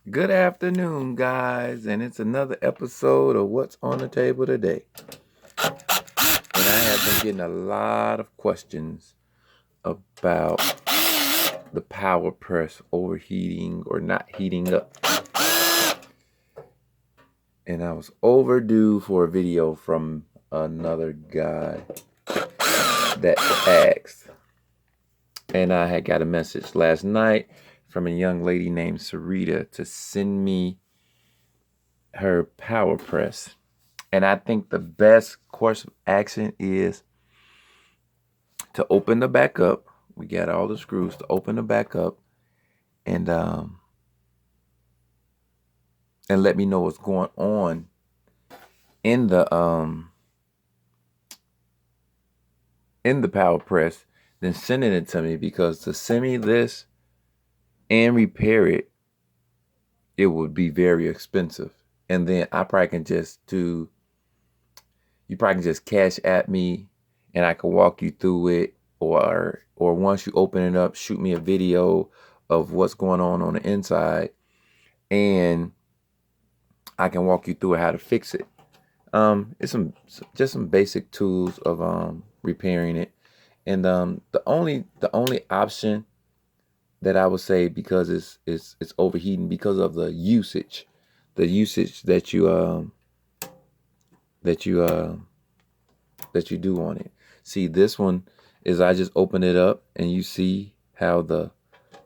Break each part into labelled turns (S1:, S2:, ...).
S1: Good afternoon, guys, and it's another episode of What's on the Table Today. And I have been getting a lot of questions about the power press overheating or not heating up. And I was overdue for a video from another guy that asked. And I had got a message last night from a young lady named Sarita to send me her power press. And I think the best course of action is to open the back up. We got all the screws to open the back up and let me know what's going on in the power press, then sending it to me, because to send me this and repair it, it would be very expensive. And then I probably can just do you probably can just cash at me and I can walk you through it, or once you open it up, shoot me a video of what's going on the inside, and I can walk you through how to fix it. It's some basic tools of repairing it. And the only option that I would say, because it's overheating because of the usage that that you uh that you do on it. See, this one is, I just open it up and you see how the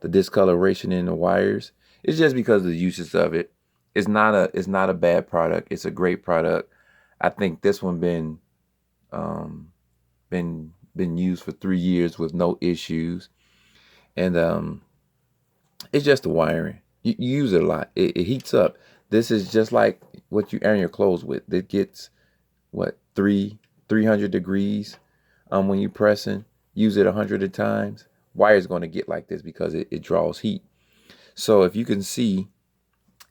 S1: discoloration in the wires. It's just because of the usage of it. It's not a bad product. It's a great product. I think this one um been used for 3 years with no issues. And it's just the wiring. You use it a lot. It heats up. This is just like what you iron your clothes with. It gets what 300 degrees when you pressing. Use it 100 times. Wire's going to get like this because it draws heat. So if you can see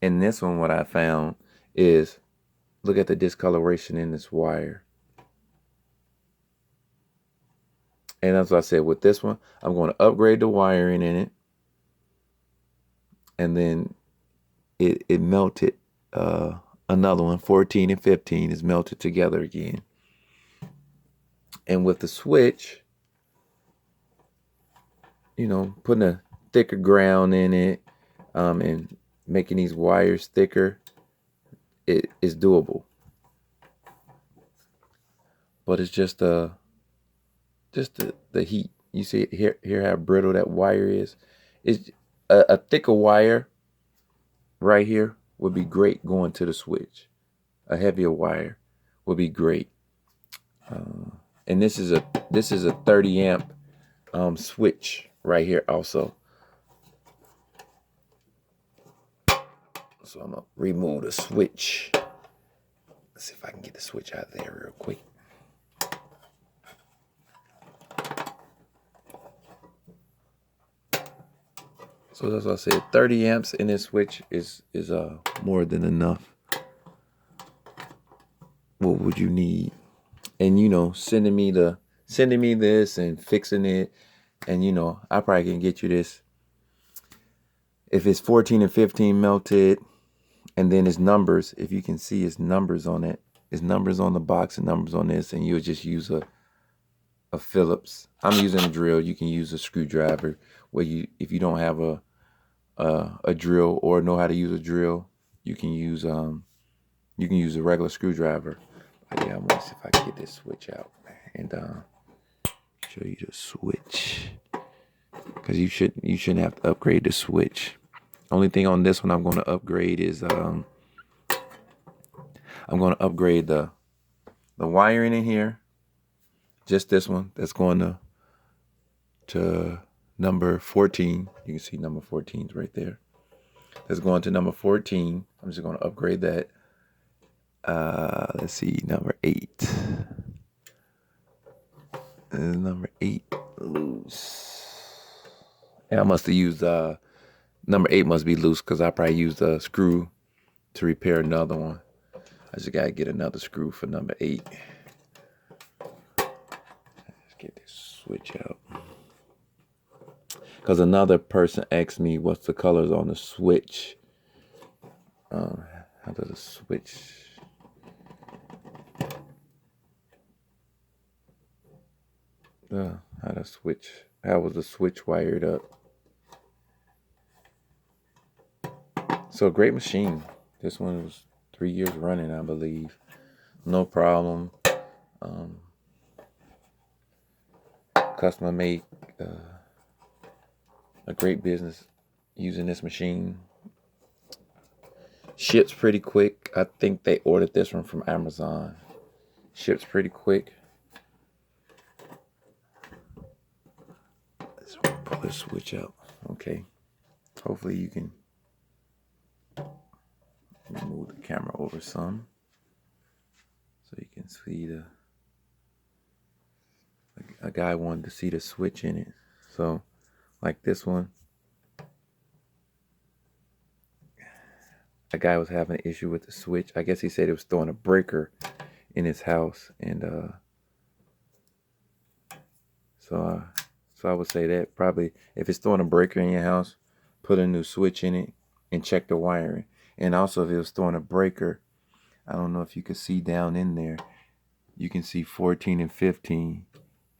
S1: in this one, what I found is, look at the discoloration in this wire. And as I said, with this one, I'm going to upgrade the wiring in it. And then it melted. Another one, 14 and 15, is melted together again. And with the switch, putting a thicker ground in it, and making these wires thicker, it is doable. But it's just the heat. You see here how brittle that wire is. It's a thicker wire right here would be great going to the switch. A heavier wire would be great. And this is a 30 amp switch right here also. So I'm gonna remove the switch. Let's see if I can get the switch out of there real quick. So that's what I said. 30 amps in this switch is more than enough. What would you need? And sending me this and fixing it, and I probably can get you this. If it's 14 and 15 melted, and then it's numbers, if you can see, it's numbers on it. It's numbers on the box and numbers on this, and you'll just use a Phillips. I'm using a drill. You can use a screwdriver. If you don't have a drill or know how to use a drill, you can use a regular screwdriver. But yeah, I'm gonna see if I can get this switch out and show you the switch, because you shouldn't have to upgrade the switch. Only thing on this one I'm going to upgrade is I'm going to upgrade the wiring in here. Just this one. That's going to number 14. You can see number 14 is right there. That's going to number 14. I'm just going to upgrade that. Let's see, number 8. Number 8 loose. And I must have used number 8 must be loose, because I probably used a screw to repair another one. I just gotta get another screw for number 8. Let's get this switch out. Because another person asked me what's the colors on the switch. how does a switch? How was the switch wired up? So great machine. This one was 3 years running, I believe. No problem. Customer made a great business using this machine. Ships pretty quick. I think they ordered this one from Amazon. Ships pretty quick. Let's pull this switch out. Okay. Hopefully you can move the camera over some so you can see a guy wanted to see the switch in it. So like this one, a guy was having an issue with the switch. I guess he said it was throwing a breaker in his house, and so I would say that probably if it's throwing a breaker in your house, put a new switch in it and check the wiring. And also if it was throwing a breaker, I don't know if you can see down in there, you can see 14 and 15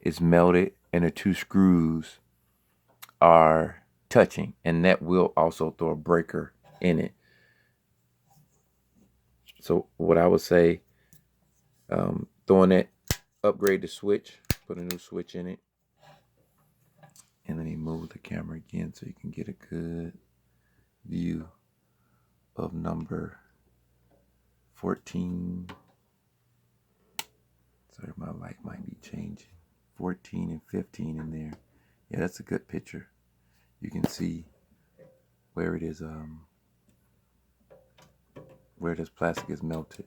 S1: is melted and the 2 screws are touching, and that will also throw a breaker in it. So what I would say, throwing that, upgrade the switch, put a new switch in it. And then he moved the camera again so you can get a good view of number 14. Sorry, my light might be changing. 14 and 15 in there. Yeah, that's a good picture. You can see where it is, where this plastic is melted.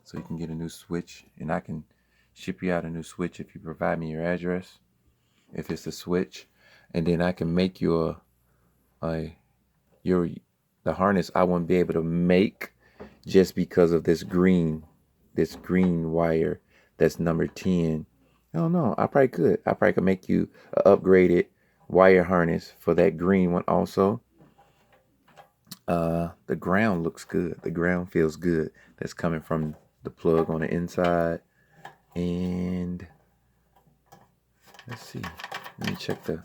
S1: So you can get a new switch, and I can ship you out a new switch if you provide me your address, if it's a switch, and then I can make you the harness I won't be able to make just because of this green wire that's number 10. I don't know. I probably could make you an upgraded wire harness for that green one also. The ground looks good. The ground feels good. That's coming from the plug on the inside. And let's see. Let me check the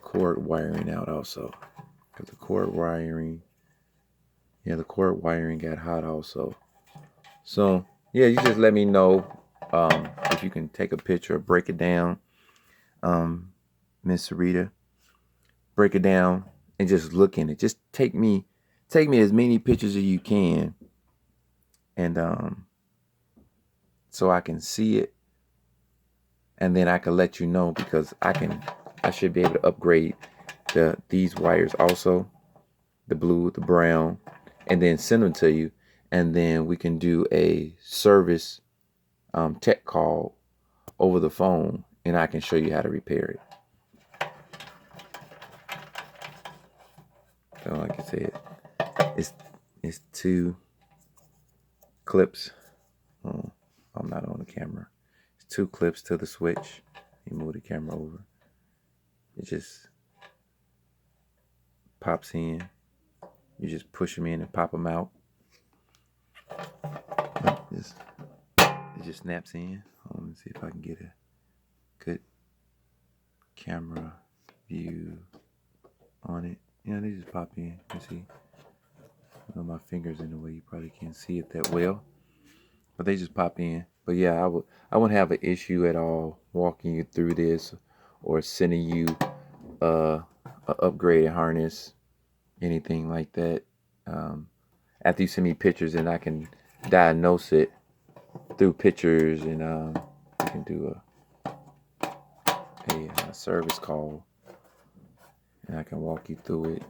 S1: cord wiring out also. Because the cord wiring got hot also. So yeah, you just let me know if you can take a picture or break it down. Miss Sarita, break it down and just look in it. Just take me as many pictures as you can, and so I can see it, and then I can let you know, because I should be able to upgrade these wires also, the blue, the brown, and then send them to you, and then we can do a service tech call over the phone, and I can show you how to repair it. So like I said, it's 2 clips. Oh, I'm not on the camera. It's 2 clips to the switch. You move the camera over. It just pops in. You just push them in and pop them out. It just snaps in. Let me see if I can get a good camera view on it. Yeah, they just pop in. You see, my fingers in the way, you probably can't see it that well, but they just pop in. But yeah, I wouldn't have an issue at all walking you through this or sending you a upgraded harness, anything like that. After you send me pictures, and I can diagnose it through pictures, and we can do a service call, and I can walk you through it.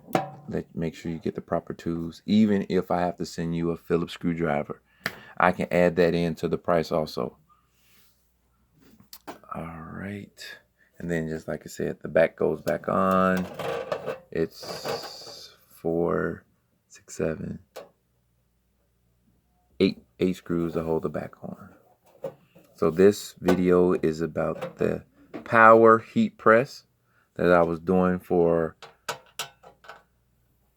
S1: Make sure you get the proper tools. Even if I have to send you a Phillips screwdriver, I can add that into the price also. All right, and then just like I said, the back goes back on. It's 4, 6, 7, 8 screws to hold the back on. So this video is about the power heat press that I was doing for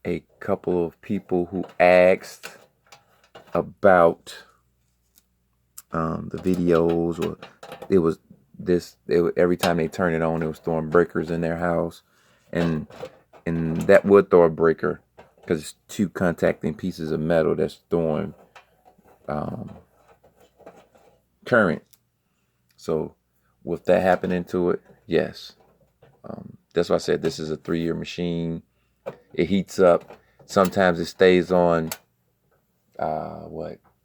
S1: a couple of people who asked about the videos, or it was every time they turn it on, it was throwing breakers in their house, and that would throw a breaker because it's two contacting pieces of metal that's throwing current. So with that happening to it, yes, that's why I said this is a 3-year machine. It heats up. Sometimes it stays on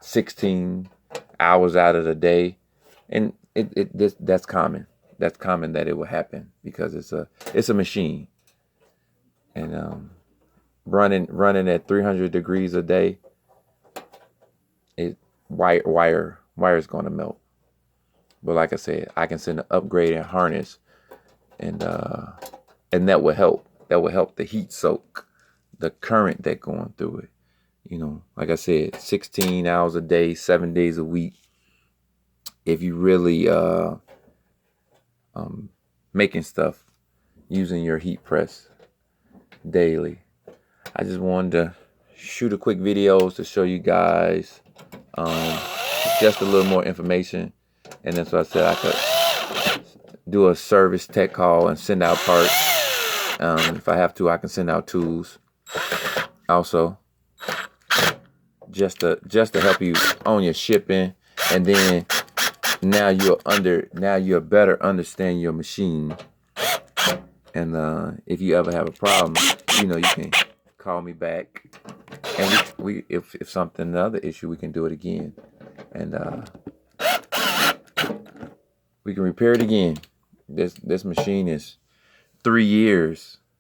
S1: 16 hours out of the day, and that's common. That's common that it will happen because it's a machine, and running at 300 degrees a day, wire's going to melt. But like I said, I can send an upgraded harness, and that will help. That will help the heat soak the current that going through it. You know, like I said, 16 hours a day, 7 days a week. If you really making stuff using your heat press daily. I just wanted to shoot a quick videos to show you guys just a little more information. And that's why I said I could do a service tech call and send out parts. If I have to, I can send out tools also, just to help you on your shipping. And then now you'll better understand your machine. And if you ever have a problem, you can call me back, and we if something another issue, we can do it again, and we can repair it again. This machine is 3 years